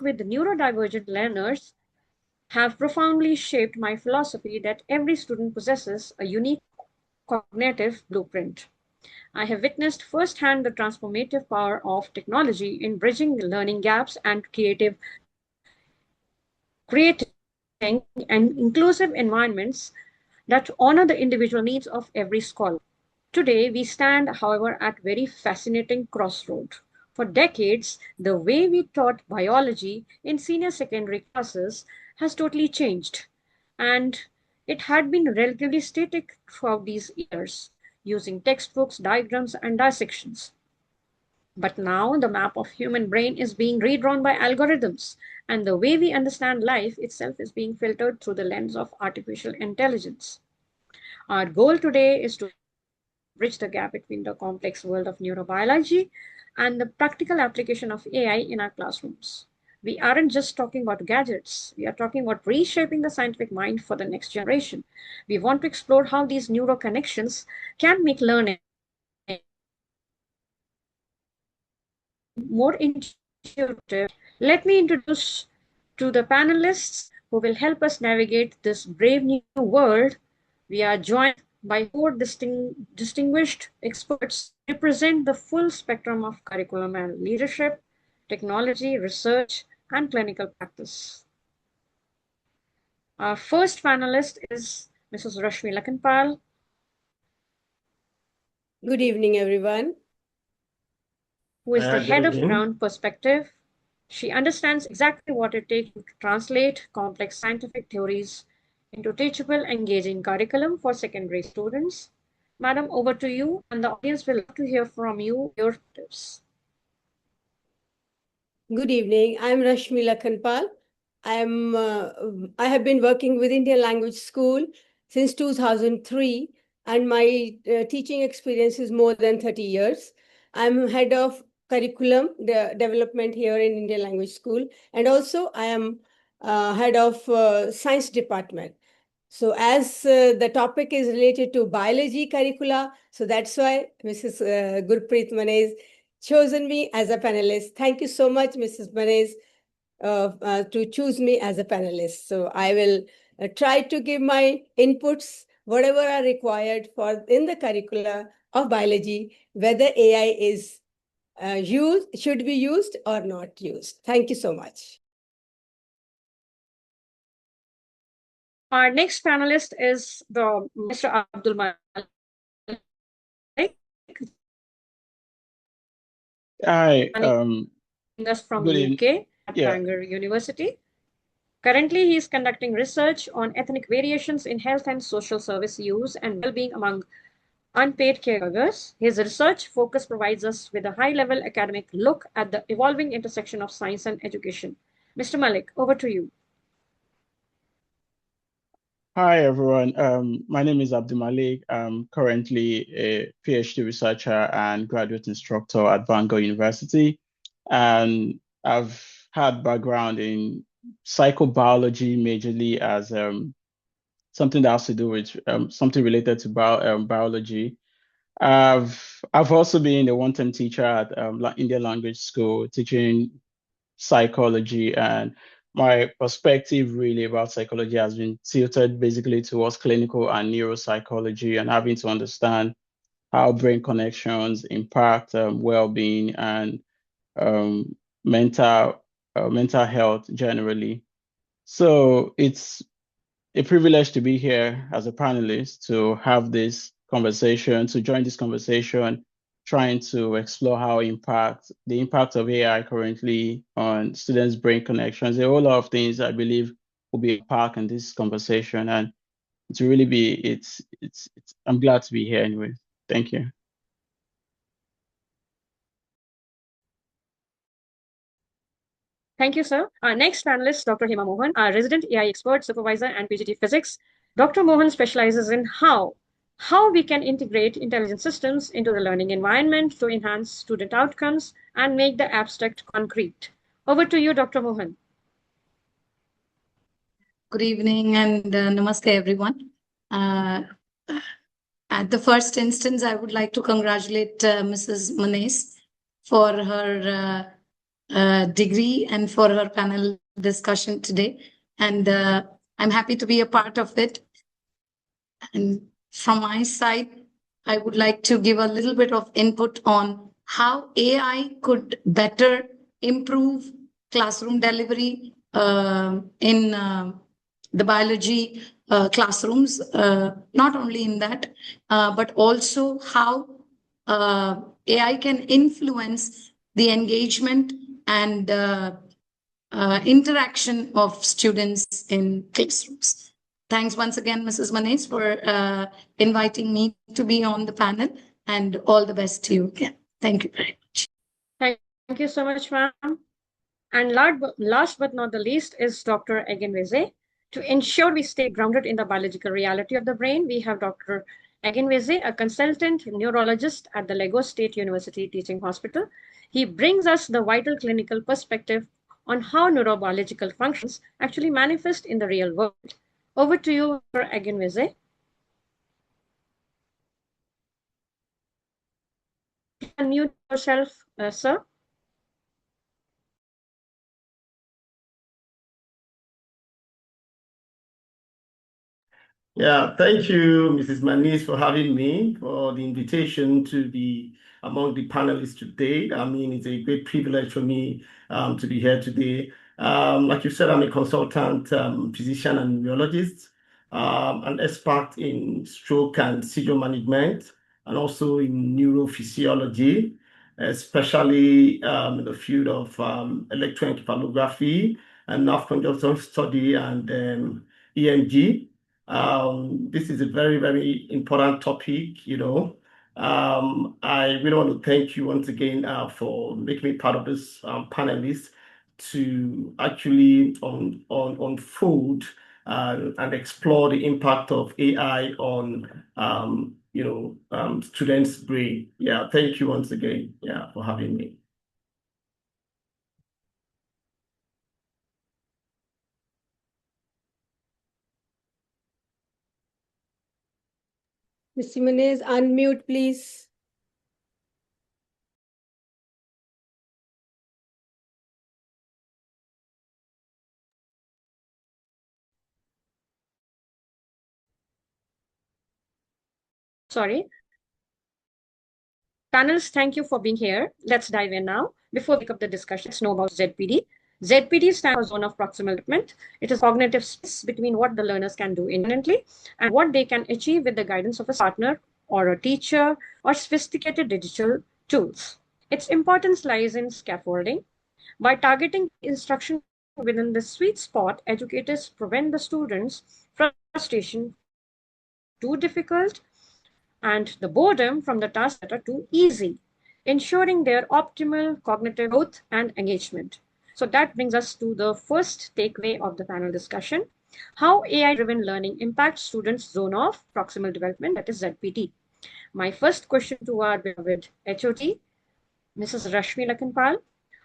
with neurodivergent learners have profoundly shaped my philosophy that every student possesses a unique cognitive blueprint. I have witnessed firsthand the transformative power of technology in bridging the learning gaps and creating and inclusive environments that honor the individual needs of every scholar. Today, we stand, however, at very fascinating crossroad. For decades, the way we taught biology in senior secondary classes has totally changed, and it had been relatively static throughout these years, using textbooks, diagrams, and dissections. But now the map of human brain is being redrawn by algorithms, and the way we understand life itself is being filtered through the lens of artificial intelligence. Our goal today is to bridge the gap between the complex world of neurobiology and the practical application of AI in our classrooms. We aren't just talking about gadgets, we are talking about reshaping the scientific mind for the next generation. We want to explore how these neural connections can make learning more intuitive. Let me introduce to the panelists who will help us navigate this brave new world. We are joined by four distinguished experts who represent the full spectrum of curriculum and leadership, technology, research, and clinical practice. Our first panelist is Mrs. Rashmi Lakhanpal. Good evening, everyone. Who is the head of Ground Perspective. She understands exactly what it takes to translate complex scientific theories into teachable, engaging curriculum for secondary students. Madam, over to you, and the audience will love to hear from you your tips. Good evening. I'm Rashmi Lakhanpal. I have been working with Indian Language School since 2003, and my teaching experience is more than 30 years. I'm head of curriculum development here in Indian Language School, and also I am head of science department. So as the topic is related to biology curricula, so that's why Mrs. Gurpreet Manaise chosen me as a panelist. Thank you so much, Mrs. Manaise, to choose me as a panelist. So I will try to give my inputs, whatever are required for in the curricula of biology, whether AI is should be used or not used. Thank you so much. Our next panelist is the Mr. Abdul Malik. Hi. Us from UK at Bangor University. Currently, he is conducting research on ethnic variations in health and social service use and well-being among unpaid caregivers. His research focus provides us with a high-level academic look at the evolving intersection of science and education. Mr. Malik, over to you. Hi, everyone. My name is Abdul Malik. I'm currently a PhD researcher and graduate instructor at Bangor University. And I've had background in psychobiology majorly as something that has to do with something related to biology. I've also been a one-time teacher at Indian Language School teaching psychology, and my perspective really about psychology has been tilted basically towards clinical and neuropsychology and having to understand how brain connections impact well-being and mental health generally. So it's a privilege to be here as a panelist, to have this conversation, to join this conversation, trying to explore how the impact of AI currently on students' brain connections. A whole lot of things I believe will be a part in this conversation, and to really be, I'm glad to be here anyway. Thank you. Thank you, sir. Our next panelist, Dr. Hema Mohan, our resident AI expert, supervisor, and PGT physics. Dr. Mohan specializes in how we can integrate intelligent systems into the learning environment to enhance student outcomes and make the abstract concrete. Over to you, Dr. Mohan. Good evening and namaste, everyone. At the first instance, I would like to congratulate Mrs. Manaise for her degree and for her panel discussion today. And I'm happy to be a part of it. And from my side, I would like to give a little bit of input on how AI could better improve classroom delivery in the biology classrooms, not only in that, but also how AI can influence the engagement and interaction of students in classrooms. Thanks once again, Mrs. Manaise, for inviting me to be on the panel, and all the best to you again. Thank you very much. Thank you so much, ma'am. And last but not the least is Dr. Egenweze. To ensure we stay grounded in the biological reality of the brain, we have Dr. Egenweze, a consultant neurologist at the Lagos State University Teaching Hospital. He brings us the vital clinical perspective on how neurobiological functions actually manifest in the real world. Over to you, Dr. Egenweze. Unmute yourself, sir. Yeah, thank you, Mrs. Manaise, for having me, for the invitation to be among the panelists today. I mean, it's a great privilege for me to be here today. Like you said, I'm a consultant physician and neurologist, an expert in stroke and seizure management, and also in neurophysiology, especially in the field of electroencephalography and nerve conduction study and EMG. This is a very, very important topic, you know. I really want to thank you once again for making me part of this panelist to actually unfold and explore the impact of AI on students' brain. Yeah, thank you once again, yeah, for having me. Mr. Manaise, unmute, please. Sorry. Panelists, thank you for being here. Let's dive in now. Before we pick up the discussion, let's know about ZPD. ZPD stands for Zone of Proximal Development. It is cognitive space between what the learners can do independently and what they can achieve with the guidance of a partner or a teacher or sophisticated digital tools. Its importance lies in scaffolding. By targeting instruction within the sweet spot, educators prevent the students from frustration too difficult and the boredom from the tasks that are too easy, ensuring their optimal cognitive growth and engagement. So that brings us to the first takeaway of the panel discussion, how AI-driven learning impacts students' zone of proximal development, that is ZPT. My first question to our beloved HOT, Mrs. Rashmi Lakanpal,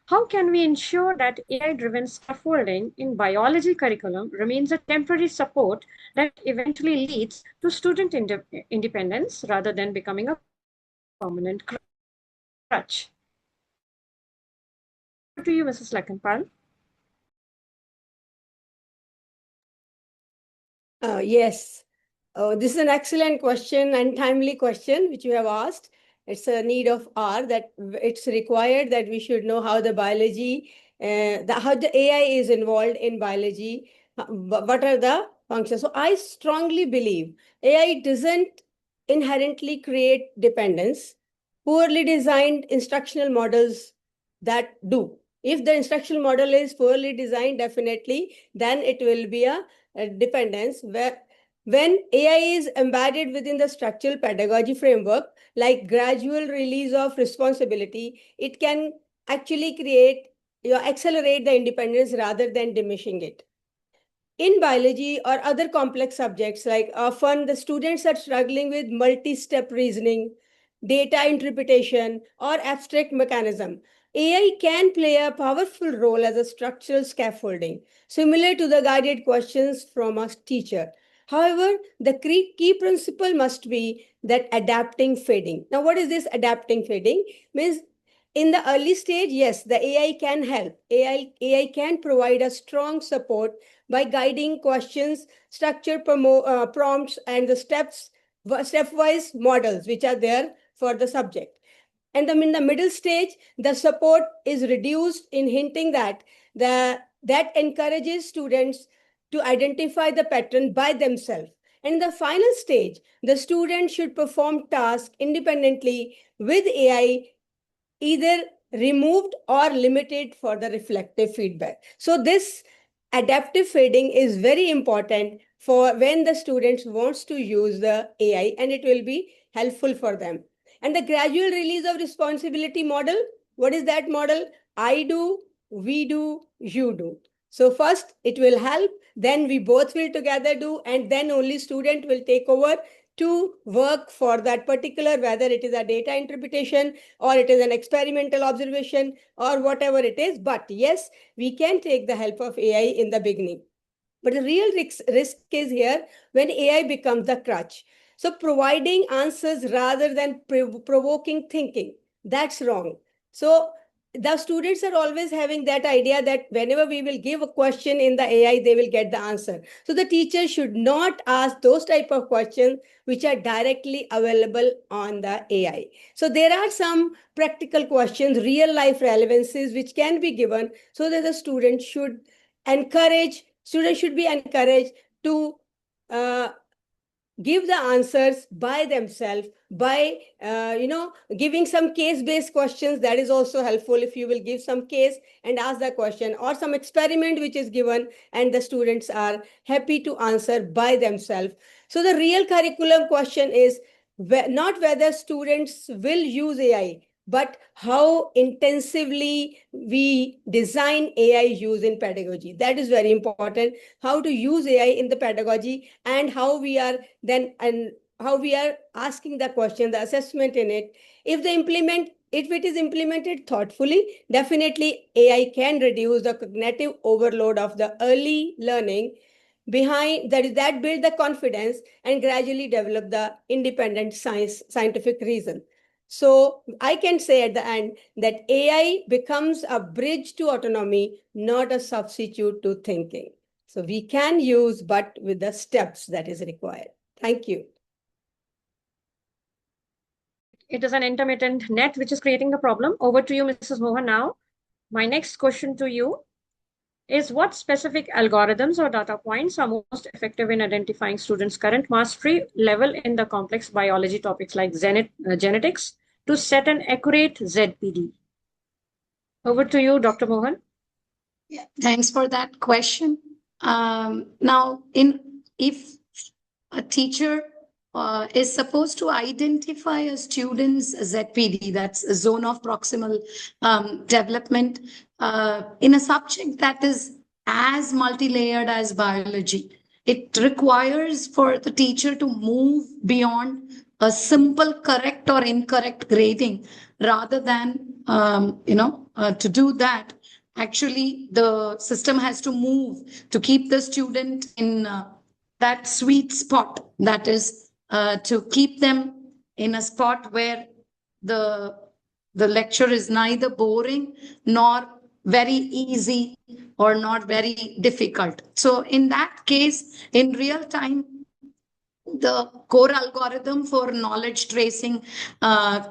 how can we ensure that AI-driven scaffolding in biology curriculum remains a temporary support that eventually leads to student independence rather than becoming a permanent crutch? Over to you, Mrs. Lakanpal. Yes. This is an excellent question and timely question which you have asked. It's a need of hour that it's required that we should know how the biology, how the AI is involved in biology, what are the functions. So I strongly believe AI doesn't inherently create dependence. Poorly designed instructional models that do. If the instructional model is poorly designed, definitely, then it will be a dependence where when AI is embedded within the structural pedagogy framework, like gradual release of responsibility, it can actually accelerate the independence rather than diminishing it. In biology or other complex subjects, like often the students are struggling with multi-step reasoning, data interpretation, or abstract mechanism. AI can play a powerful role as a structural scaffolding, similar to the guided questions from a teacher. However, the key principle must be that adapting fading. Now, what is this adapting fading? Means in the early stage, yes, the AI can help. AI can provide a strong support by guiding questions, structure prompts, and the stepwise models which are there for the subject. And in the middle stage, the support is reduced in hinting that that encourages students to identify the pattern by themselves. And in the final stage, the student should perform tasks independently with AI, either removed or limited for the reflective feedback. So this adaptive fading is very important for when the students wants to use the AI, and it will be helpful for them. And the gradual release of responsibility model, what is that model? I do, we do, you do. So first it will help, then we both will together do, and then only student will take over to work for that particular, whether it is a data interpretation or it is an experimental observation or whatever it is. But yes, we can take the help of AI in the beginning. But the real risk is here when AI becomes the crutch. So providing answers rather than provoking thinking, that's wrong. So the students are always having that idea that whenever we will give a question in the AI, they will get the answer. So the teacher should not ask those type of questions which are directly available on the AI. So there are some practical questions, real life relevances, which can be given so that the students should be encouraged to uh, give the answers by themselves by giving some case based questions. That is also helpful. If you will give some case and ask the question, or some experiment which is given and the students are happy to answer by themselves. So the real curriculum question is not whether students will use AI, but how intensively we design AI use in pedagogy. That is very important. How to use AI in the pedagogy, and how we are then, and how we are asking the question, the assessment in it. If it is implemented thoughtfully, definitely AI can reduce the cognitive overload of the early learning behind that build the confidence and gradually develop the independent scientific reason. So I can say at the end that AI becomes a bridge to autonomy, not a substitute to thinking. So we can use, but with the steps that is required. Thank you. It is an intermittent net which is creating the problem. Over to you, Mrs. Mohan, now. My next question to you is, what specific algorithms or data points are most effective in identifying students' current mastery level in the complex biology topics like genetics to set an accurate ZPD? Over to you, Dr. Mohan. Yeah, thanks for that question. Now, if a teacher is supposed to identify a student's ZPD, that's a zone of proximal development, in a subject that is as multi-layered as biology, it requires for the teacher to move beyond a simple correct or incorrect grading. Rather than to do that, actually the system has to move to keep the student in that sweet spot, that is to keep them in a spot where the lecture is neither boring nor very easy or not very difficult. So in that case, in real time, the core algorithm for knowledge tracing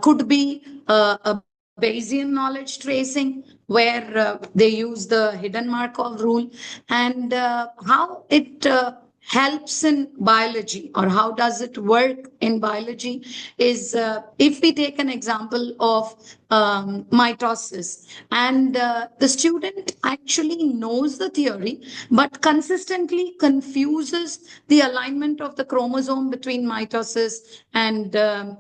could be a Bayesian knowledge tracing, where they use the hidden Markov rule. And how it helps in biology, or how does it work in biology, is if we take an example of mitosis, and the student actually knows the theory but consistently confuses the alignment of the chromosome between mitosis and the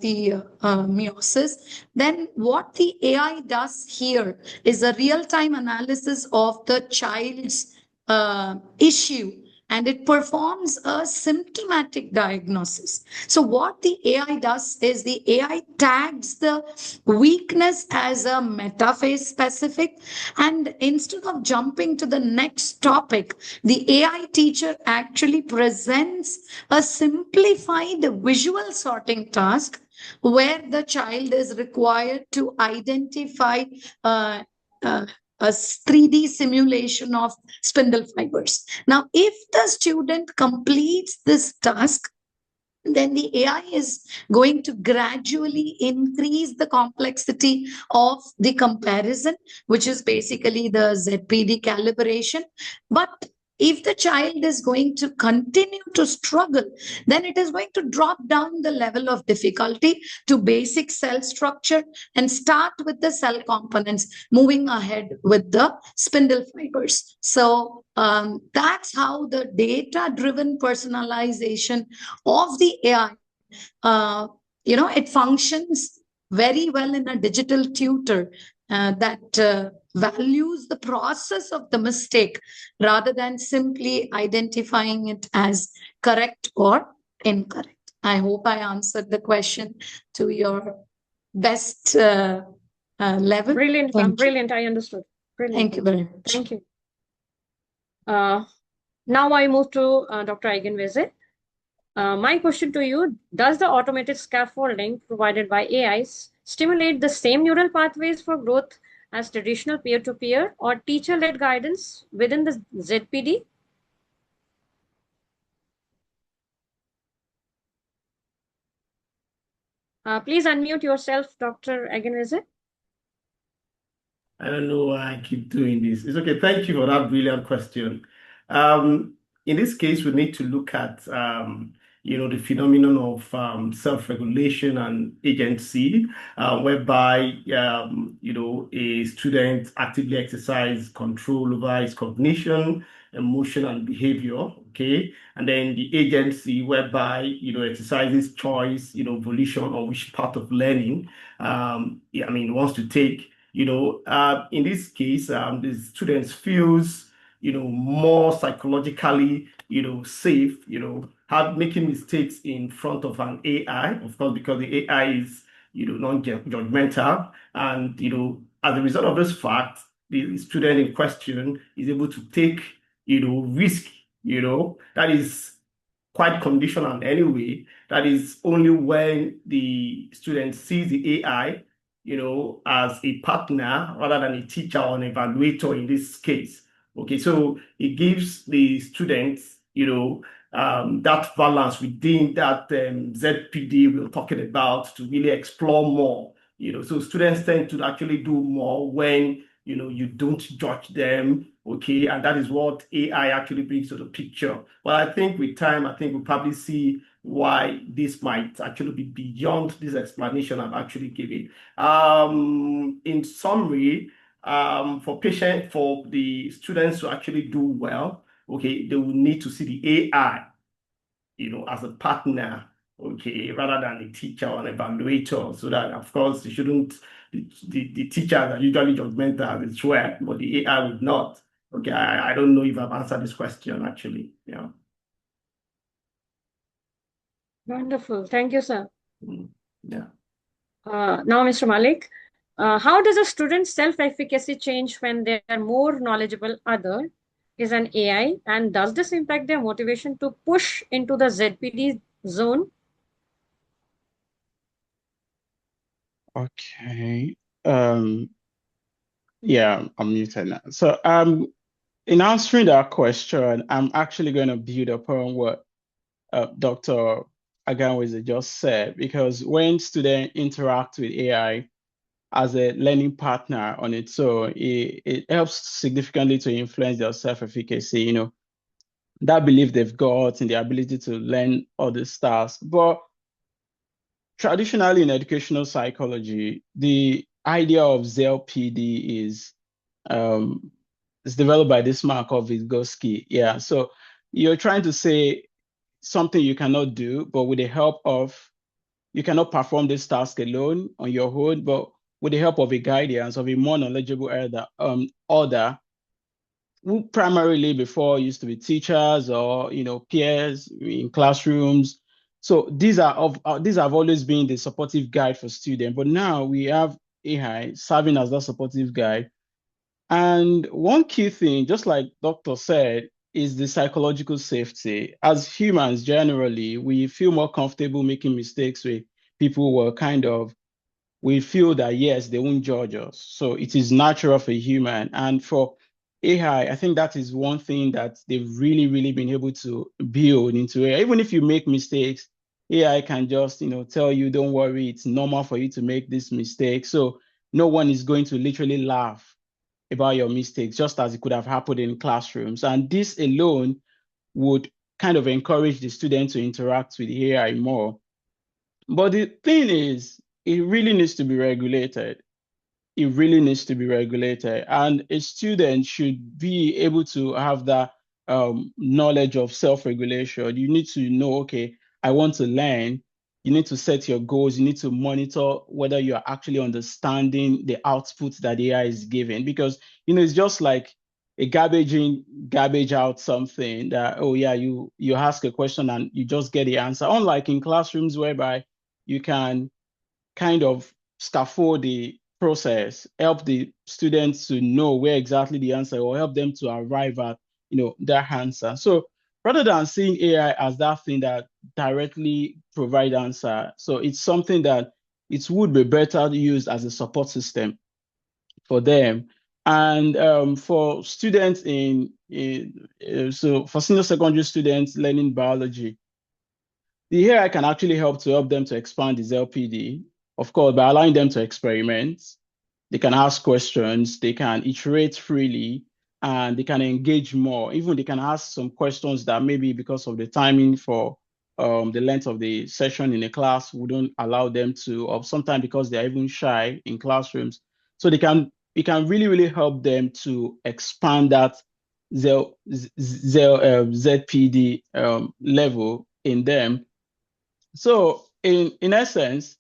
meiosis, then what the AI does here is a real-time analysis of the child's issue, and it performs a symptomatic diagnosis. So what the AI does is the AI tags the weakness as a metaphase specific, and instead of jumping to the next topic, the AI teacher actually presents a simplified visual sorting task where the child is required to identify uh, uh, a 3D simulation of spindle fibers. Now, if the student completes this task, then the AI is going to gradually increase the complexity of the comparison, which is basically the ZPD calibration. But if the child is going to continue to struggle, then it is going to drop down the level of difficulty to basic cell structure and start with the cell components, moving ahead with the spindle fibers. So that's how the data driven personalization of the AI, it functions very well in a digital tutor that values the process of the mistake rather than simply identifying it as correct or incorrect. I hope I answered the question to your best level. Brilliant, brilliant. I understood. Brilliant. Thank you very much. Thank you. Now I move to Dr. Eigenvese. My question to you, does the automated scaffolding provided by AIs stimulate the same neural pathways for growth as traditional peer-to-peer or teacher-led guidance within the ZPD? Please unmute yourself, Dr. Eigenvese. I don't know why I keep doing this. It's okay. Thank you for that brilliant question. In this case, we need to look at the phenomenon of self-regulation and agency, whereby a student actively exercises control over his cognition, emotion, and behavior. Okay, and then the agency, whereby exercises choice, volition, or which part of learning wants to take. In this case, the students feels, more psychologically, safe, making mistakes in front of an AI, of course, because the AI is, non-judgmental. And, as a result of this fact, the student in question is able to take, risk, that is quite conditional anyway. That is only when the student sees the AI as a partner rather than a teacher or an evaluator in this case. Okay, so it gives the students, that balance within that ZPD we're talking about to really explore more. So students tend to actually do more when you don't judge them. Okay, and that is what AI actually brings to the picture. But I think with time, we'll probably see why this might actually be beyond this explanation I've actually given. In summary, for the students to actually do well, okay, they will need to see the AI, as a partner, okay, rather than a teacher or an evaluator, so that, of course, they shouldn't, the teachers are usually judgmental as well, but the AI would not. Okay, I don't know if I've answered this question, actually. Yeah. Wonderful. Thank you, sir. Yeah. Now, Mr. Malik, how does a student's self-efficacy change when they are more knowledgeable other is an AI, and does this impact their motivation to push into the ZPD zone? Okay. Yeah, I'm muted now. So in answering that question, I'm actually going to build upon what Dr. Aganweze just said, because when students interact with AI as a learning partner on its own, it helps significantly to influence their self-efficacy, that belief they've got in the ability to learn all these tasks. But traditionally in educational psychology, the idea of ZLPD is developed by this Markov Vygotsky. Yeah, so you're trying to say something you cannot do, but with the help of, you cannot perform this task alone on your own, but with the help of a guidance of a more knowledgeable order, who primarily before used to be teachers or peers in classrooms. So these have always been the supportive guide for students, but now we have AI serving as that supportive guide. And one key thing, just like Doctor said, is the psychological safety. As humans, generally, we feel more comfortable making mistakes with people were kind of, we feel that yes, they won't judge us. So it is natural for human. And for AI, I think that is one thing that they've really, really been able to build into AI. Even if you make mistakes, AI can just, tell you, don't worry, it's normal for you to make this mistake. So no one is going to literally laugh about your mistakes, just as it could have happened in classrooms. And this alone would kind of encourage the student to interact with AI more. But the thing is, it really needs to be regulated. It really needs to be regulated. And a student should be able to have that knowledge of self-regulation. You need to know, okay, I want to learn. You need to set your goals. You need to monitor whether you are actually understanding the output that AI is giving. Because, it's just like a garbage in, garbage out something that, oh yeah, you ask a question and you just get the answer. Unlike in classrooms whereby you can kind of scaffold the process, help the students to know where exactly the answer, or help them to arrive at, their answer. So rather than seeing AI as that thing that directly provide answer, so it's something that it would be better used as a support system for them. And for students so for senior secondary students learning biology, the AI can actually help them to expand this LPD, of course, by allowing them to experiment. They can ask questions, they can iterate freely, and they can engage more. Even they can ask some questions that maybe because of the timing for the length of the session in a class wouldn't allow them to, or sometimes because they're even shy in classrooms. So it can really, really help them to expand that ZPD level in them. So in essence,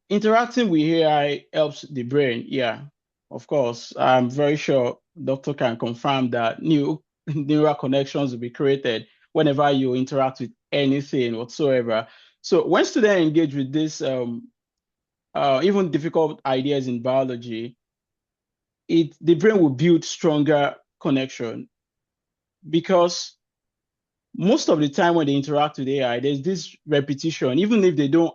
interacting with AI helps the brain. Yeah, of course. I'm very sure doctor can confirm that new neural connections will be created whenever you interact with anything whatsoever. So when students engage with this, even difficult ideas in biology, the brain will build stronger connection because most of the time when they interact with AI, there's this repetition. Even if they don't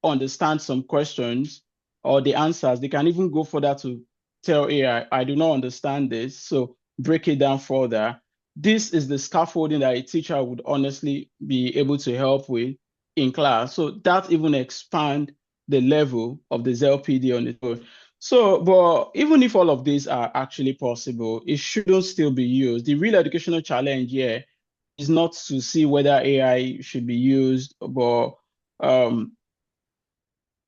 understand some questions or the answers, they can even go further to tell AI, I do not understand this. So break it down further. This is the scaffolding that a teacher would honestly be able to help with in class. So that even expand the level of the ZLPD on its own. So, but even if all of these are actually possible, it shouldn't still be used. The real educational challenge here is not to see whether AI should be used, but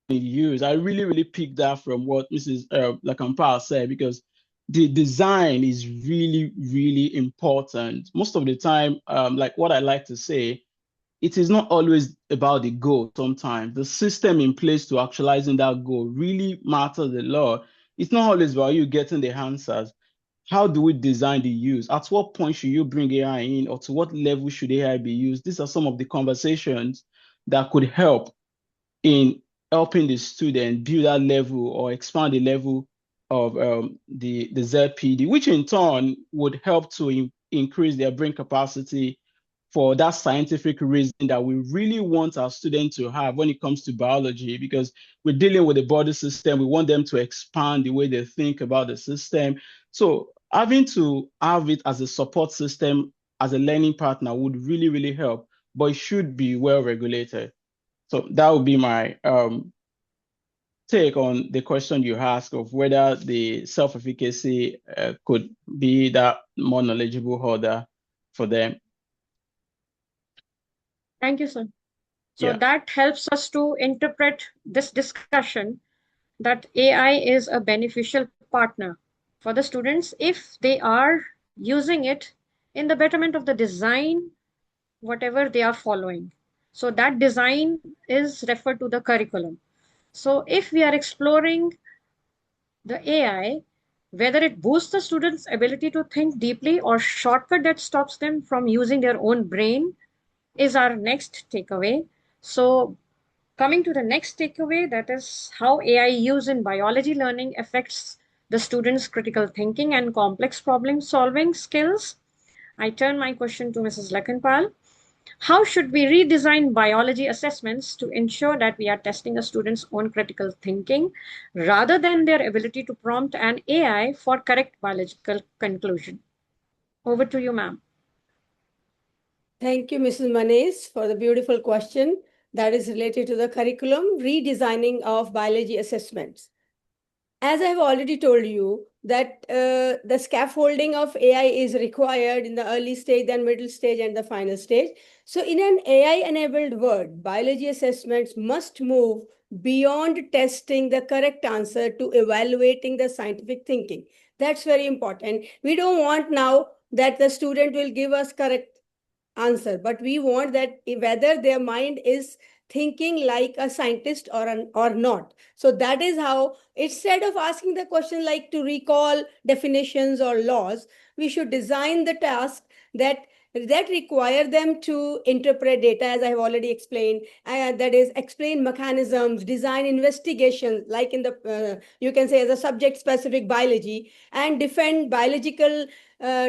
used. I really, really picked that from what Mrs. Lakampal said, because the design is really, really important. Most of the time, like what I like to say, it is not always about the goal. Sometimes the system in place to actualizing that goal really matters a lot. It's not always about you getting the answers. How do we design the use? At what point should you bring AI in, or to what level should AI be used? These are some of the conversations that could help in helping the student build that level or expand the level of the ZPD, which in turn would help to increase their brain capacity for that scientific reason that we really want our students to have when it comes to biology, because we're dealing with the body system. We want them to expand the way they think about the system. So having to have it as a support system, as a learning partner would really, really help, but it should be well regulated. So that would be my take on the question you asked of whether the self-efficacy could be that more knowledgeable holder for them. Thank you, sir. So Yeah. that helps us to interpret this discussion that AI is a beneficial partner for the students if they are using it in the betterment of the design, whatever they are following. So that design is referred to the curriculum. So if we are exploring the AI, whether it boosts the students' ability to think deeply or shortcut that stops them from using their own brain, is our next takeaway. So coming to the next takeaway, that is how AI use in biology learning affects the students' critical thinking and complex problem solving skills. I turn my question to Mrs. Lakhanpal. How should we redesign biology assessments to ensure that we are testing a student's own critical thinking rather than their ability to prompt an AI for correct biological conclusion? Over to you, ma'am. Thank you, Mrs. Manaise, for the beautiful question that is related to the curriculum redesigning of biology assessments. As I've already told you, that the scaffolding of AI is required in the early stage, then middle stage, and the final stage. So in an AI-enabled world, biology assessments must move beyond testing the correct answer to evaluating the scientific thinking. That's very important. We don't want now that the student will give us correct answer, but we want that whether their mind is thinking like a scientist or not. So that is how, instead of asking the question like to recall definitions or laws, we should design the task that require them to interpret data, as I have already explained, that is explain mechanisms, design investigations, like in the you can say as a subject specific biology, and defend biological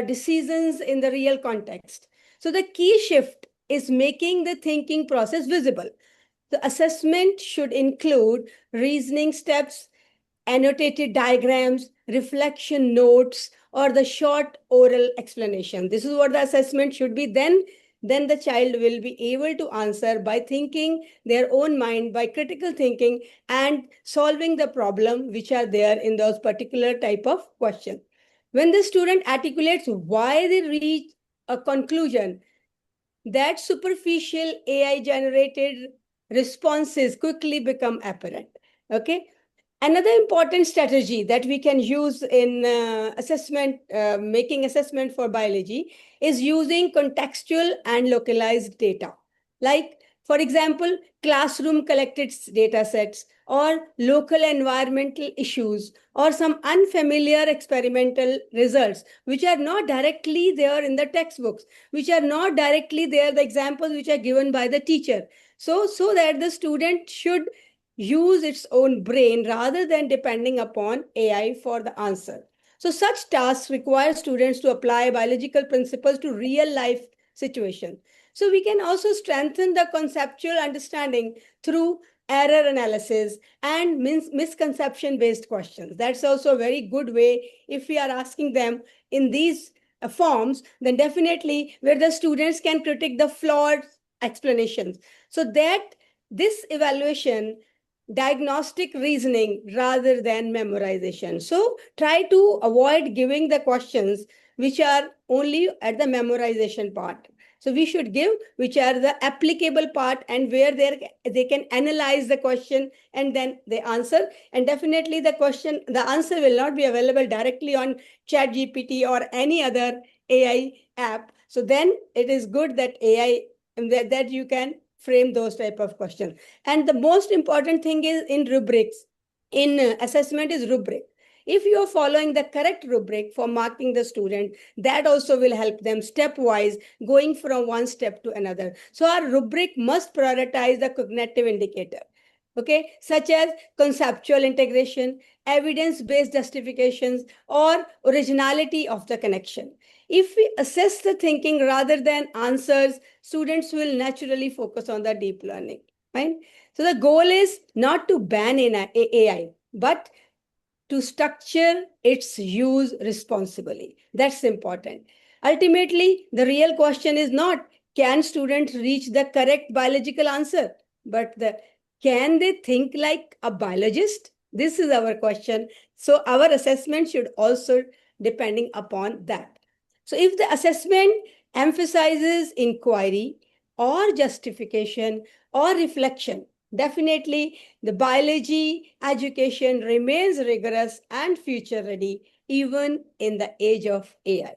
decisions in the real context. So the key shift is making the thinking process visible. The assessment should include reasoning steps, annotated diagrams, reflection notes, or the short oral explanation. This is what the assessment should be. Then the child will be able to answer by thinking their own mind, by critical thinking, and solving the problem which are there in those particular type of question. When the student articulates why they reach a conclusion, that superficial AI generated responses quickly become apparent. Okay. Another important strategy that we can use in making assessment for biology is using contextual and localized data. Like, for example, classroom collected data sets, or local environmental issues, or some unfamiliar experimental results, which are not directly there in the textbooks, which are not directly there, the examples which are given by the teacher. So that the student should use its own brain rather than depending upon AI for the answer. So such tasks require students to apply biological principles to real life situation. So we can also strengthen the conceptual understanding through error analysis and misconception based questions. That's also a very good way. If we are asking them in these forms, then definitely where the students can critique the flawed explanations, so that this evaluation diagnostic reasoning rather than memorization. So try to avoid giving the questions which are only at the memorization part. So we should give which are the applicable part, and where they can analyze the question and then they answer. And definitely the answer will not be available directly on ChatGPT or any other AI app. So then it is good that AI, that you can frame those type of questions. And the most important thing is in rubrics, in assessment is rubric. If you are following the correct rubric for marking the student, that also will help them stepwise going from one step to another. So our rubric must prioritize the cognitive indicator, okay, such as conceptual integration, evidence-based justifications, or originality of the connection. If we assess the thinking rather than answers, students will naturally focus on the deep learning, right? So the goal is not to ban AI, but to structure its use responsibly. That's important. Ultimately, the real question is not can students reach the correct biological answer, but can they think like a biologist? This is our question. So our assessment should also depending upon that. So if the assessment emphasizes inquiry or justification or reflection, definitely the biology education remains rigorous and future ready even in the age of AI.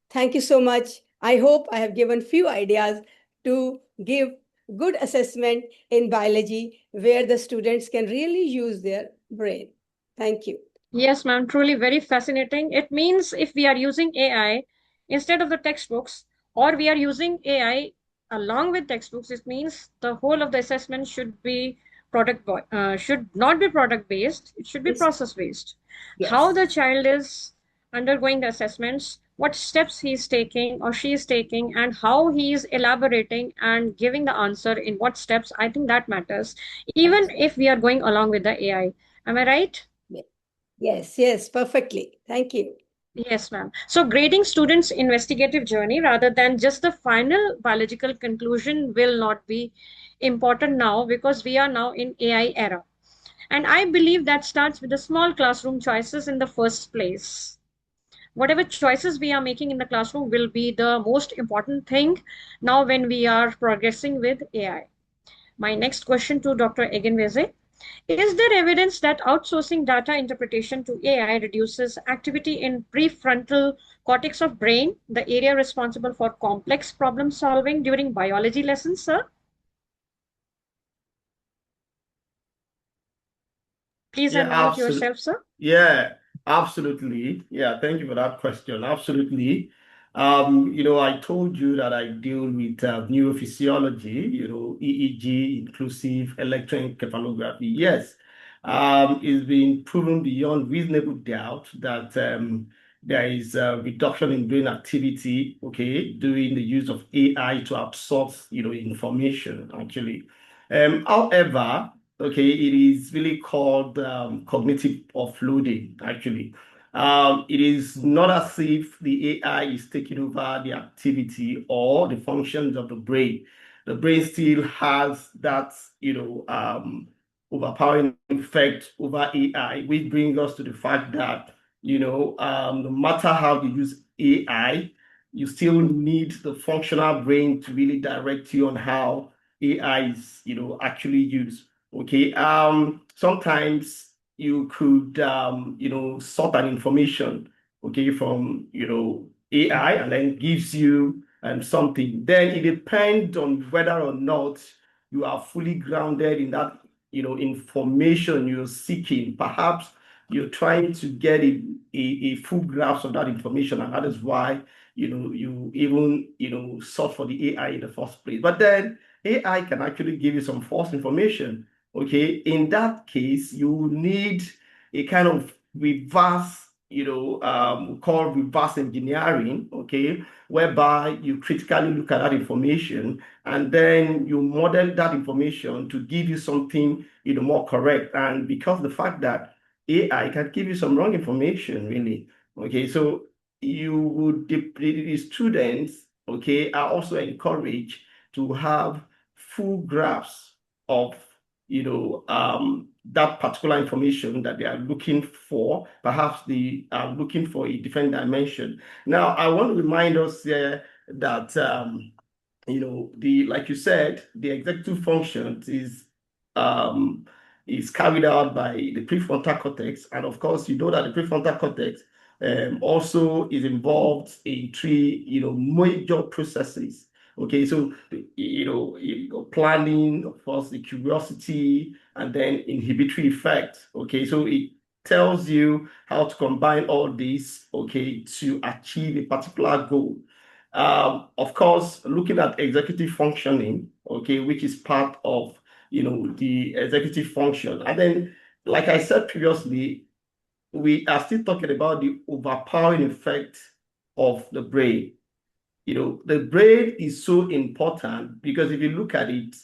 Thank you so much. I hope I have given few ideas to give good assessment in biology where the students can really use their brain. Thank you. Yes, ma'am, truly very fascinating. It means if we are using AI instead of the textbooks, or we are using AI along with textbooks, it means the whole of the assessment should not be product based. It should be Yes. process based. How Yes. the child is undergoing the assessments what steps he is taking or she is taking, and how he is elaborating and giving the answer in what steps. I think that matters, even if we are going along with the AI. Am I right? Yes, yes, perfectly. Thank you. Yes, ma'am. So grading students' investigative journey rather than just the final biological conclusion will not be important now, because we are now in AI era. And I believe that starts with the small classroom choices in the first place. Whatever choices we are making in the classroom will be the most important thing now when we are progressing with AI. My next question to Dr. Egenweze: is there evidence that outsourcing data interpretation to AI reduces activity in prefrontal cortex of brain, the area responsible for complex problem solving during biology lessons, sir? Please Yeah, unmute absolutely. yourself, sir. Yeah, absolutely. Yeah, thank you for that question. Absolutely. I told you that I deal with neurophysiology, EEG, inclusive electroencephalography. Yes, it's been proven beyond reasonable doubt that there is a reduction in brain activity, okay, during the use of AI to absorb, information, actually. However, okay, it is really called cognitive offloading, actually. It is not as if the AI is taking over the activity or the functions of the brain. The brain still has that, overpowering effect over AI, which brings us to the fact that, no matter how you use AI, you still need the functional brain to really direct you on how AI is, actually used. Okay. Sometimes you could, sort an information, okay, from, AI and then gives you something. Then it depends on whether or not you are fully grounded in that, information you're seeking. Perhaps you're trying to get a full grasp of that information, and that is why, you even, sought for the AI in the first place. But then AI can actually give you some false information. Okay, in that case, you need a kind of reverse, called reverse engineering, okay, whereby you critically look at that information and then you model that information to give you something, more correct. And because the fact that AI can give you some wrong information, really, okay, so the students, okay, are also encouraged to have full grasp of, that particular information that they are looking for. Perhaps they are looking for a different dimension. Now, I want to remind us here that like you said, the executive function is carried out by the prefrontal cortex, and of course, you know that the prefrontal cortex also is involved in three, major processes. Okay, so planning, of course, the curiosity, and then inhibitory effect. Okay, so it tells you how to combine all these, okay, to achieve a particular goal. Of course, looking at executive functioning, okay, which is part of, the executive function. And then, like I said previously, we are still talking about the overpowering effect of the brain. The brain is so important because if you look at it,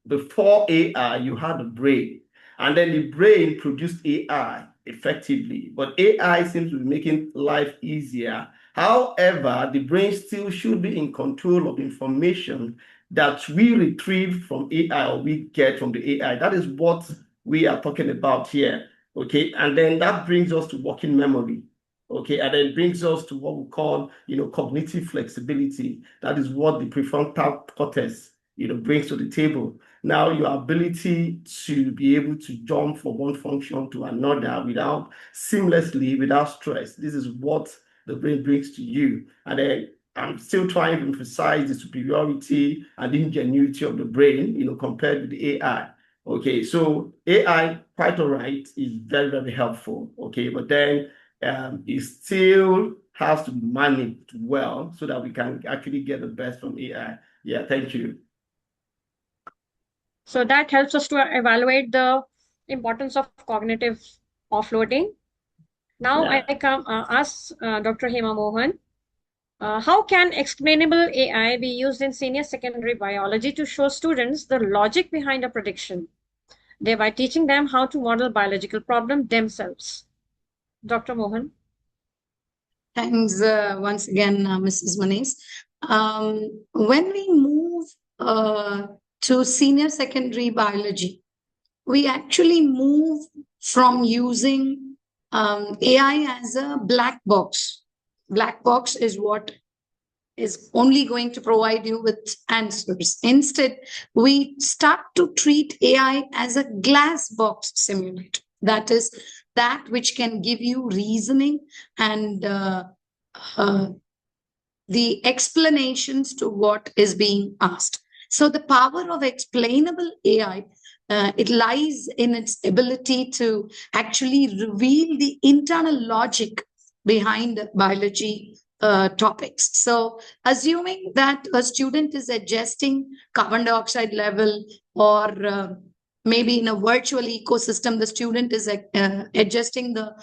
before AI, you had the brain, and then the brain produced AI effectively. But AI seems to be making life easier. However, the brain still should be in control of information that we retrieve from AI or we get from the AI. That is what we are talking about here. Okay, and then that brings us to working memory. Okay, and then brings us to what we call, cognitive flexibility. That is what the prefrontal cortex, brings to the table. Now, your ability to be able to jump from one function to another without seamlessly, without stress. This is what the brain brings to you. And then I'm still trying to emphasize the superiority and the ingenuity of the brain, compared with the AI. Okay, so AI, quite all right, is very, very helpful. Okay, but then it still has to be managed well so that we can actually get the best from AI. Yeah, thank you. So that helps us to evaluate the importance of cognitive offloading. Now Yeah. I come ask Dr. Hema Mohan. How can explainable AI be used in senior secondary biology to show students the logic behind a prediction, thereby teaching them how to model biological problems themselves? Dr. Mohan. Thanks once again, Mrs. Manaise. When we move to senior secondary biology, we actually move from using AI as a black box. Black box is what is only going to provide you with answers. Instead, we start to treat AI as a glass box simulator. That is that which can give you reasoning and uh, the explanations to what is being asked. So the power of explainable AI, it lies in its ability to actually reveal the internal logic behind biology topics. So assuming that a student is adjusting carbon dioxide level or maybe in a virtual ecosystem, the student is adjusting the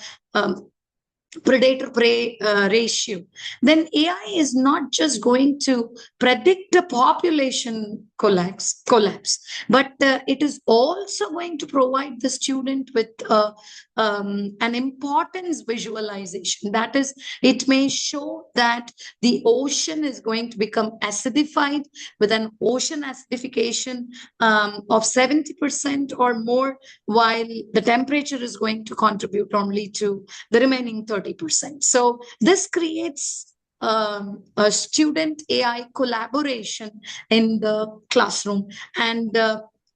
predator prey ratio, then AI is not just going to predict a population collapse, but it is also going to provide the student with an importance visualization. That is, it may show that the ocean is going to become acidified with an ocean acidification of 70% or more, while the temperature is going to contribute only to the remaining 30%. So this creates a student AI collaboration in the classroom. And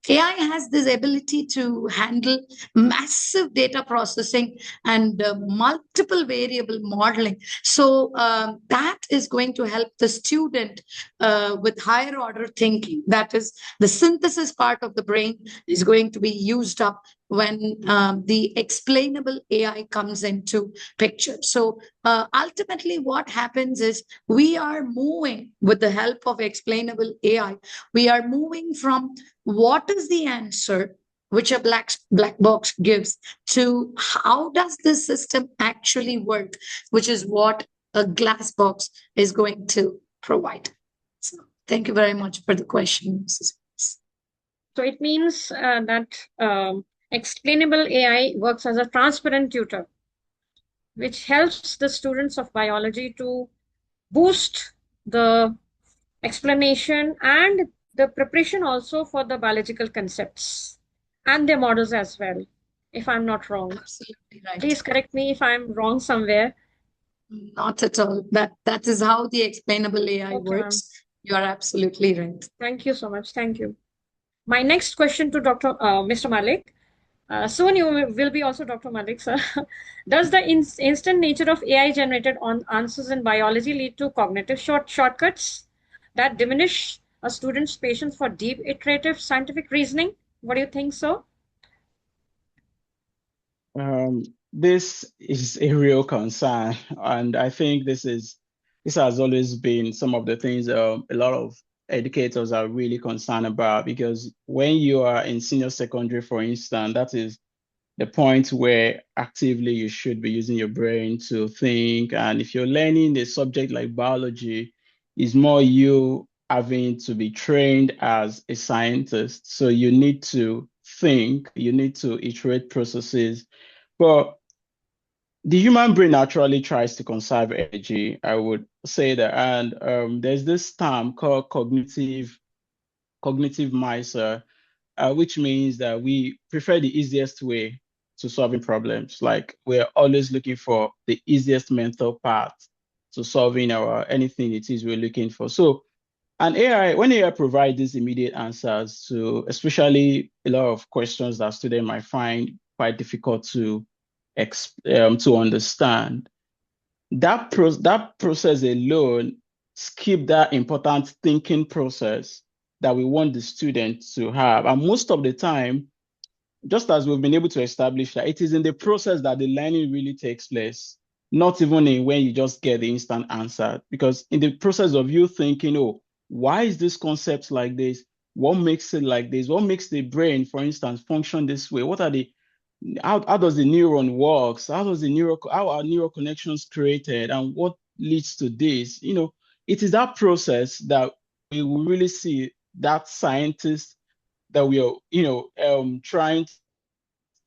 AI has this ability to handle massive data processing and multiple variable modeling. So that is going to help the student with higher order thinking. That is, the synthesis part of the brain is going to be used up when the explainable AI comes into picture. So ultimately what happens is we are moving with the help of explainable AI, we are moving from what is the answer which a black box gives to how does this system actually work, which is what a glass box is going to provide. So thank you very much for the question, Mrs. So it means that explainable AI works as a transparent tutor, which helps the students of biology to boost the explanation and the preparation also for the biological concepts and their models as well, if I'm not wrong. Absolutely right. Please correct me if I'm wrong somewhere. Not at all. That is how the explainable AI Okay, ma'am. works. You are absolutely right. Thank you so much. Thank you. My next question to Mr. Malik. Soon you will be also Dr. Malik, sir. Does the instant nature of AI generated on answers in biology lead to cognitive shortcuts that diminish a student's patience for deep, iterative scientific reasoning? What do you think so? This is a real concern, and I think this has always been some of the things a lot of educators are really concerned about, because when you are in senior secondary, for instance, that is the point where actively you should be using your brain to think. And if you're learning a subject like biology, it's more you having to be trained as a scientist. So you need to think, you need to iterate processes. But the human brain naturally tries to conserve energy, I would say that. And there's this term called cognitive miser, which means that we prefer the easiest way to solving problems. Like we're always looking for the easiest mental path to solving our anything it is we're looking for. So, and AI, when AI provides these immediate answers to especially a lot of questions that students might find quite difficult to understand, that process alone skip that important thinking process that we want the student to have. And most of the time, just as we've been able to establish, that it is in the process that the learning really takes place, not even in when you just get the instant answer. Because in the process of you thinking, oh, why is this concept like this? What makes it like this? What makes the brain, for instance, function this way? What are the how does the neuron works? How are neural connections created, and what leads to this? It is that process that we will really see that scientist that we are, trying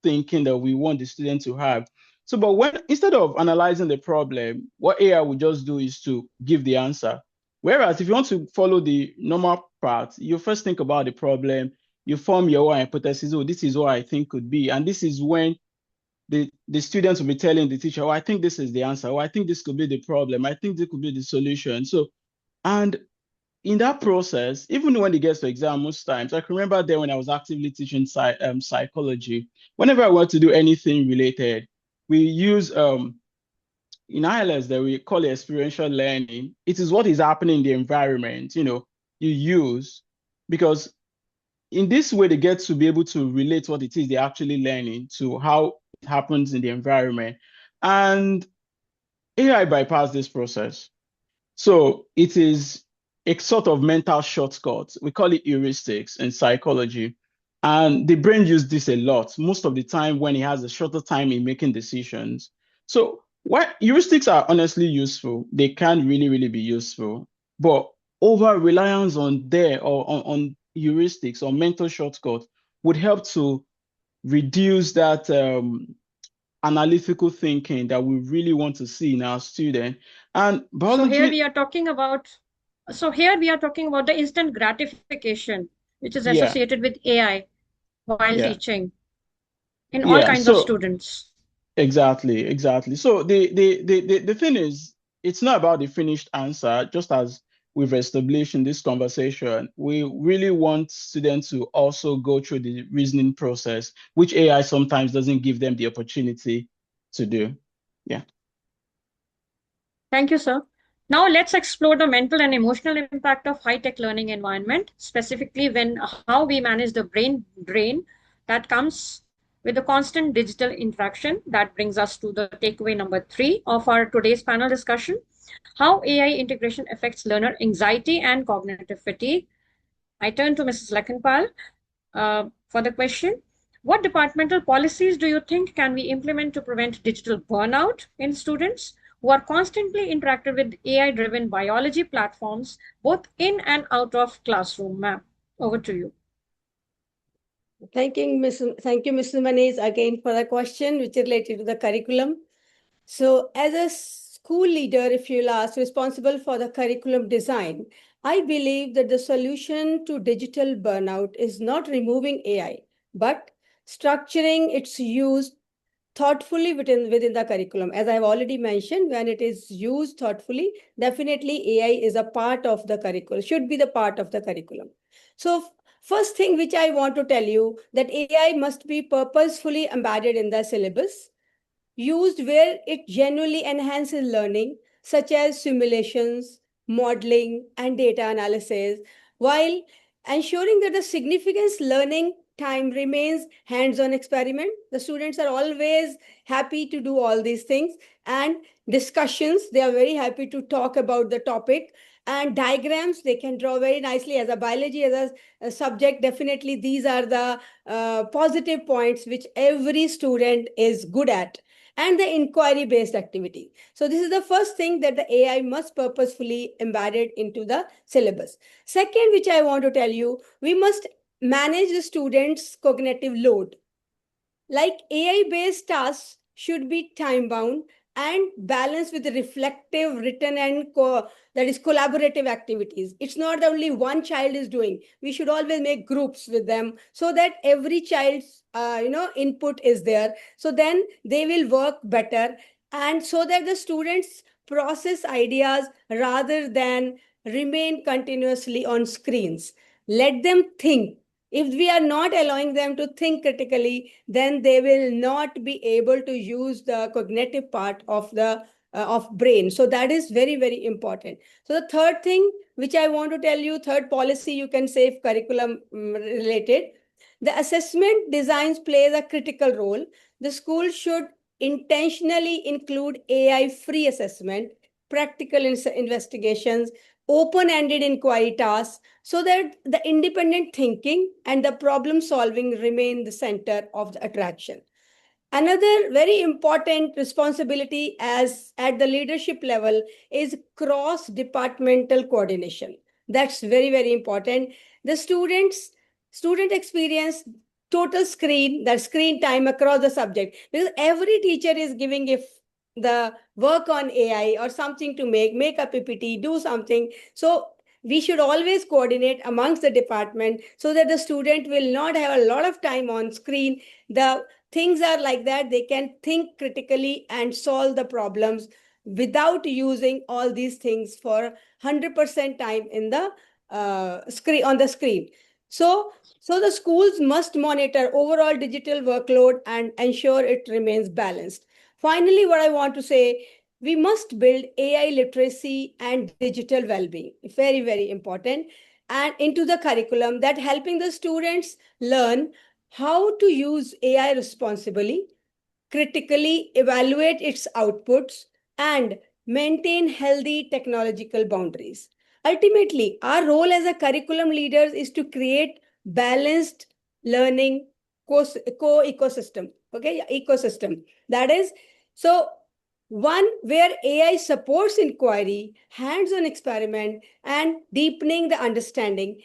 thinking that we want the student to have. So, but when instead of analyzing the problem, what AI will just do is to give the answer. Whereas if you want to follow the normal path, you first think about the problem, you form your own hypothesis. Oh, this is what I think could be. And this is when the students will be telling the teacher, oh, I think this is the answer. Oh, I think this could be the problem. I think this could be the solution. So, and in that process, even when it gets to exam, most times, I can remember then when I was actively teaching psychology, whenever I want to do anything related, we use in ILS that we call it experiential learning. It is what is happening in the environment, you use, because in this way they get to be able to relate what it is they're actually learning to how it happens in the environment. And AI bypass this process. So it is a sort of mental shortcut. We call it heuristics in psychology. And the brain uses this a lot, most of the time when it has a shorter time in making decisions. So what heuristics are honestly useful, they can really, really be useful. But over reliance on on heuristics or mental shortcut would help to reduce that analytical thinking that we really want to see in our student. And So here biology, we are talking about the instant gratification, which is yeah, associated with AI while yeah, teaching in all yeah. kinds of So students. exactly. So the thing is, it's not about the finished answer, just as we've established in this conversation. We really want students to also go through the reasoning process, which AI sometimes doesn't give them the opportunity to do. Yeah. Thank you, sir. Now let's explore the mental and emotional impact of high-tech learning environment, specifically when how we manage the brain drain that comes with the constant digital interaction. That brings us to the takeaway number 3 of our today's panel discussion: how AI integration affects learner anxiety and cognitive fatigue. I turn to Mrs. Lakhanpal for the question. What departmental policies do you think can we implement to prevent digital burnout in students who are constantly interacted with AI-driven biology platforms, both in and out of classroom? Ma'am, over to you. Thank you, Mr. Manaise, again for the question which is related to the curriculum. So, as a school leader, if you'll ask, responsible for the curriculum design, I believe that the solution to digital burnout is not removing AI, but structuring its use thoughtfully within the curriculum. As I've already mentioned, when it is used thoughtfully, definitely AI is a part of the curriculum, should be the part of the curriculum. So first thing which I want to tell you that AI must be purposefully embedded in the syllabus, used where it genuinely enhances learning, such as simulations, modeling, and data analysis, while ensuring that the significance learning time remains hands-on experiment. The students are always happy to do all these things, and discussions, they are very happy to talk about the topic, and diagrams they can draw very nicely. As a biology as a subject, definitely these are the positive points which every student is good at, and the inquiry based activity. So this is the first thing, that the AI must purposefully embedded into the syllabus. Second, which I want to tell you, we must manage the students' cognitive load. Like AI based tasks should be time bound and balanced with reflective, written, and that is collaborative activities. It's not that only one child is doing. We should always make groups with them so that every child's input is there. So then they will work better, and so that the students process ideas rather than remain continuously on screens. Let them think. If we are not allowing them to think critically, then they will not be able to use the cognitive part of the of brain. So that is very, very important. So the third thing which I want to tell you, third policy, you can say, if curriculum related, the assessment designs plays a critical role. The school should intentionally include AI free assessment, practical investigations, open ended inquiry tasks, so that the independent thinking and the problem solving remain the center of the attraction. Another very important responsibility as at the leadership level is cross departmental coordination. That's very, very important. The student experience total screen time across the subject, because every teacher is giving, if the work on AI or something to make a PPT, do something. So we should always coordinate amongst the department so that the student will not have a lot of time on screen. The things are like that, they can think critically and solve the problems without using all these things for 100% time in the screen, on the screen. So the schools must monitor overall digital workload and ensure it remains balanced. Finally, what I want to say, we must build AI literacy and digital well-being, very, very important, and into the curriculum, that helping the students learn how to use AI responsibly, critically evaluate its outputs, and maintain healthy technological boundaries. Ultimately, our role as a curriculum leaders is to create balanced learning ecosystem. Okay, ecosystem. That is, so one where AI supports inquiry, hands-on experiment, and deepening the understanding,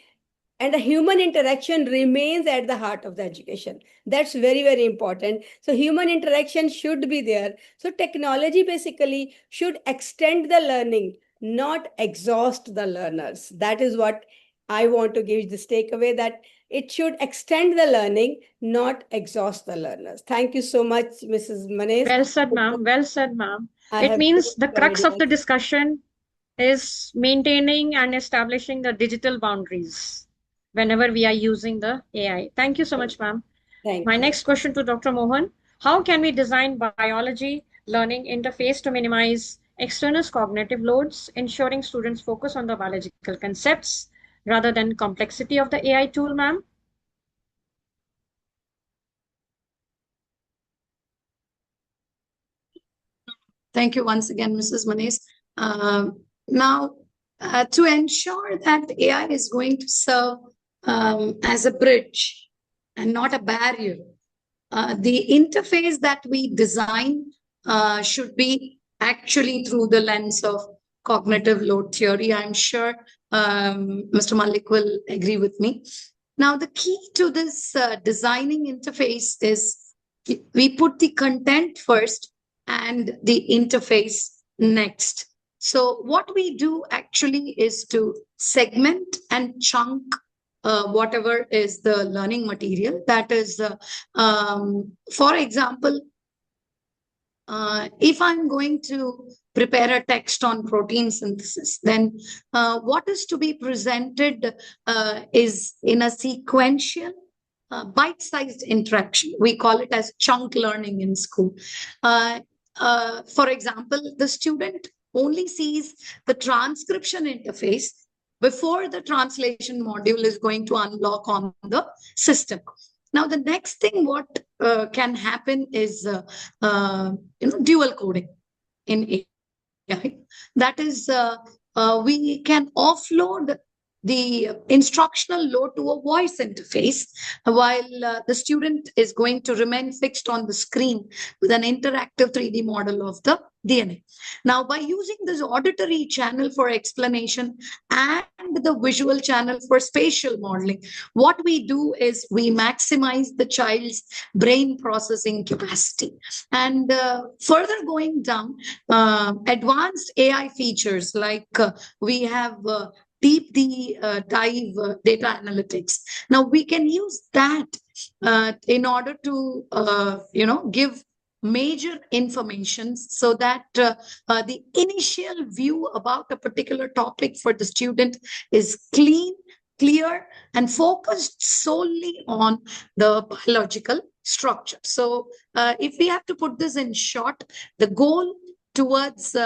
and the human interaction remains at the heart of the education. That's very, very important. So human interaction should be there. So technology basically should extend the learning, not exhaust the learners. That is what I want to give this takeaway, that it should extend the learning, not exhaust the learners. Thank you so much, Mrs. Manes. Well said, ma'am. Well said, ma'am. I It have means the your crux of the ideas. discussion is maintaining and establishing the digital boundaries whenever we are using the AI. Thank you so much, ma'am. Thank My you. next question to Dr. Mohan: how can we design biology learning interface to minimize external cognitive loads, ensuring students focus on the biological concepts rather than complexity of the AI tool, ma'am? Thank you once again, Mrs. Manaise. Now, to ensure that AI is going to serve as a bridge and not a barrier, the interface that we design should be actually through the lens of cognitive load theory. I'm sure Mr. Malik will agree with me. Now, the key to this designing interface is we put the content first and the interface next. So, what we do actually is to segment and chunk whatever is the learning material. That is, for example, if I'm going to prepare a text on protein synthesis, then what is to be presented is in a sequential, bite-sized interaction. We call it as chunk learning in school. For example, the student only sees the transcription interface before the translation module is going to unlock on the system. Now, the next thing what can happen is dual coding in AI. That is, we can offload the instructional load to a voice interface, while the student is going to remain fixed on the screen with an interactive 3D model of the DNA. Now, by using this auditory channel for explanation and the visual channel for spatial modeling, what we do is we maximize the child's brain processing capacity. And further going down, advanced AI features like we have deep dive data analytics. Now we can use that in order to give major information, so that the initial view about a particular topic for the student is clear, and focused solely on the biological structure. So if we have to put this in short, the goal towards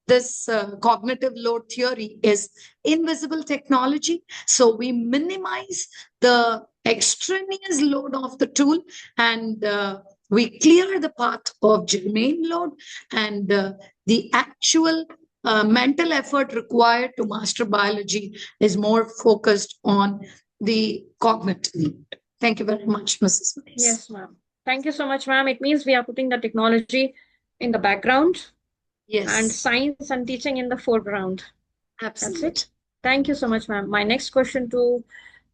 this cognitive load theory is invisible technology. So we minimize the extraneous load of the tool, and we clear the path of germane load, and the actual mental effort required to master biology is more focused on the cognitive load. Thank you very much, Mrs. Manis. Yes, ma'am. Thank you so much, ma'am. It means we are putting the technology in the background and Yes, science and teaching in the foreground. That's absolutely. it. Thank you so much, ma'am. My next question to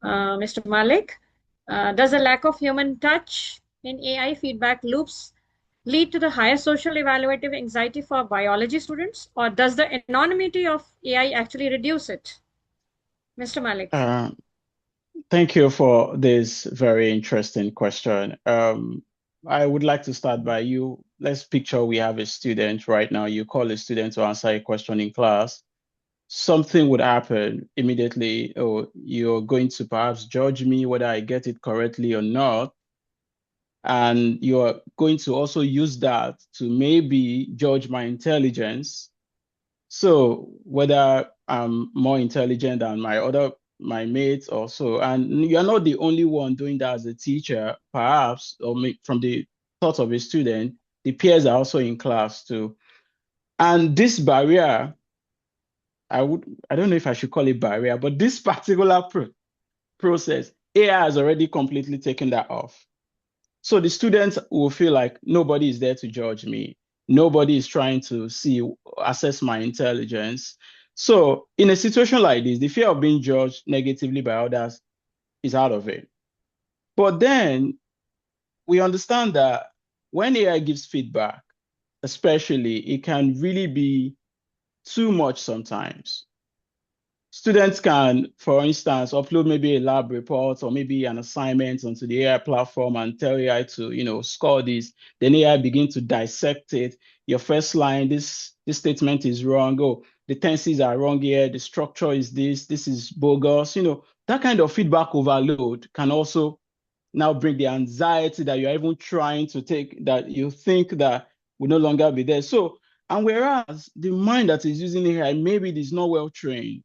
Mr. Malik. Does the lack of human touch in AI feedback loops lead to the higher social evaluative anxiety for biology students, or does the anonymity of AI actually reduce it? Mr. Malik. Uh, Thank you for this very interesting question. I would like to start by you. Let's picture we have a student right now. You call a student to answer a question in class. Something would happen immediately. Oh, you're going to perhaps judge me whether I get it correctly or not. And you're going to also use that to maybe judge my intelligence. So whether I'm more intelligent than my mates or so, and you're not the only one doing that as a teacher, perhaps, or from the thought of a student, the peers are also in class too. And this barrier, I don't know if I should call it barrier, but this particular process, AI has already completely taken that off. So the students will feel like nobody is there to judge me. Nobody is trying to assess my intelligence. So in a situation like this, the fear of being judged negatively by others is out of it. But then we understand that when AI gives feedback, especially, it can really be too much sometimes. Students can, for instance, upload maybe a lab report or maybe an assignment onto the AI platform and tell AI to, score this. Then AI begin to dissect it. Your first line, this statement is wrong. Oh, the tenses are wrong here. The structure is this is bogus. That kind of feedback overload can also now bring the anxiety that you're even trying to take, that you think that will no longer be there. So, and whereas the mind that is using AI, maybe it is not well trained.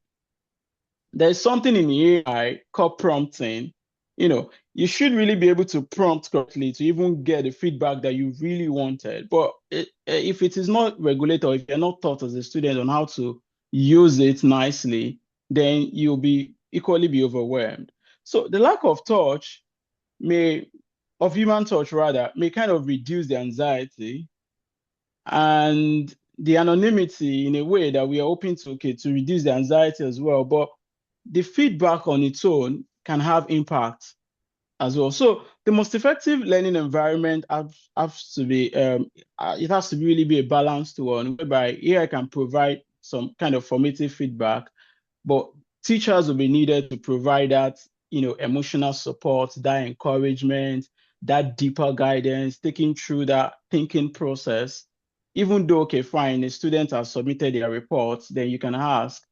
There's something in AI called prompting. You should really be able to prompt correctly to even get the feedback that you really wanted. But if it is not regulated, or if you're not taught as a student on how to use it nicely, then you'll be equally be overwhelmed. So the lack of touch of human touch rather, may kind of reduce the anxiety and the anonymity in a way that we are hoping to reduce the anxiety as well. But the feedback on its own can have impact as well. So the most effective learning environment has to be it has to really be a balanced one, whereby AI can provide some kind of formative feedback, but teachers will be needed to provide that, emotional support, that encouragement, that deeper guidance, taking through that thinking process. Even though, okay, fine, a student has submitted their reports, then you can ask,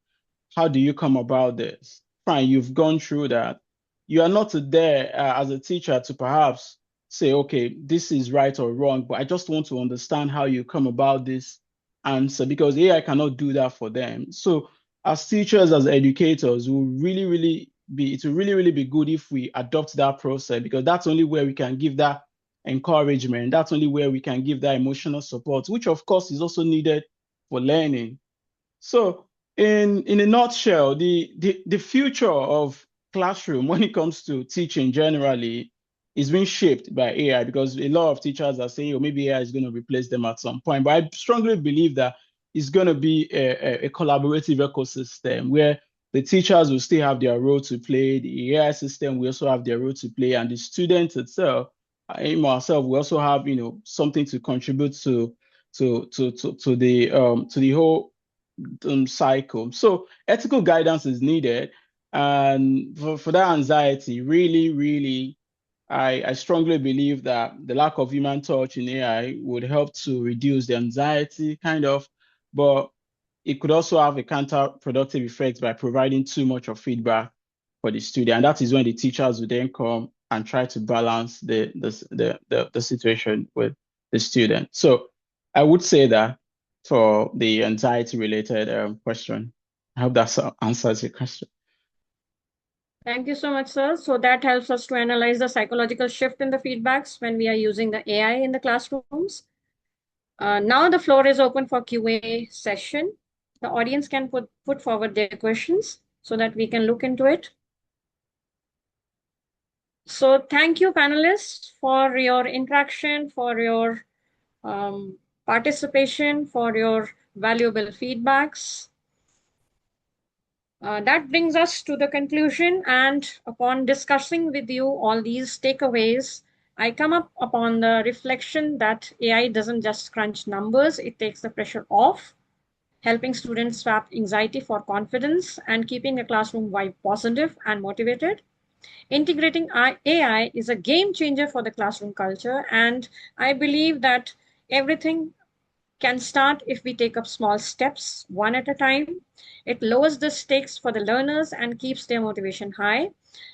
how do you come about this? Fine, you've gone through that. You are not there as a teacher to perhaps say, okay, this is right or wrong, but I just want to understand how you come about this answer, because AI cannot do that for them. So as teachers, as educators, it will really, really be good if we adopt that process, because that's only where we can give that encouragement. That's only where we can give that emotional support, which of course is also needed for learning. So in a nutshell, the future of classroom when it comes to teaching generally is being shaped by AI, because a lot of teachers are saying, oh, maybe AI is going to replace them at some point. But I strongly believe that it's going to be a collaborative ecosystem where the teachers will still have their role to play, the AI system will also have their role to play, and the students itself, myself, we also have something to contribute to the whole cycle. So ethical guidance is needed. And for that anxiety, really, really, I strongly believe that the lack of human touch in AI would help to reduce the anxiety, kind of, but it could also have a counterproductive effect by providing too much of feedback for the student. And that is when the teachers would then come and try to balance the situation with the student. So I would say that for the anxiety related question. I hope that answers your question. Thank you so much, sir. So that helps us to analyze the psychological shift in the feedbacks when we are using the AI in the classrooms. Now the floor is open for Q&A session. The audience can put forward their questions so that we can look into it. So thank you, panelists, for your interaction, for your participation, for your valuable feedbacks. That brings us to the conclusion, and upon discussing with you all these takeaways, I come up upon the reflection that AI doesn't just crunch numbers, it takes the pressure off, helping students swap anxiety for confidence and keeping a classroom vibe positive and motivated. Integrating AI is a game changer for the classroom culture, and I believe that everything can start if we take up small steps one at a time. It lowers the stakes for the learners and keeps their motivation high.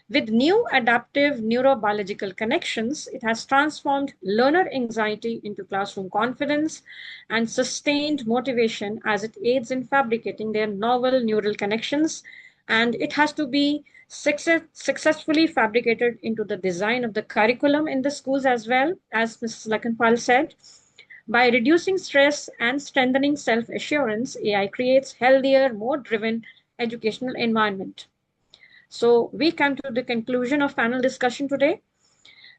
With new adaptive neurobiological connections, it has transformed learner anxiety into classroom confidence and sustained motivation as it aids in fabricating their novel neural connections. And it has to be successfully fabricated into the design of the curriculum in the schools as well, as Mrs. Lakanpal said. By reducing stress and strengthening self-assurance, AI creates healthier, more driven educational environment. So we come to the conclusion of panel discussion today.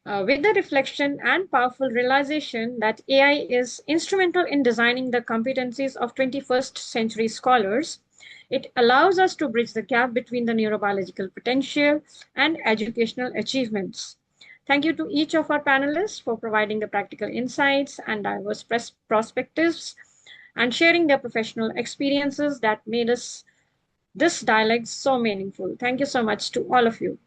With the reflection and powerful realization that AI is instrumental in designing the competencies of 21st century scholars, it allows us to bridge the gap between the neurobiological potential and educational achievements. Thank you to each of our panelists for providing the practical insights and diverse perspectives and sharing their professional experiences that made us this dialogue so meaningful. Thank you so much to all of you.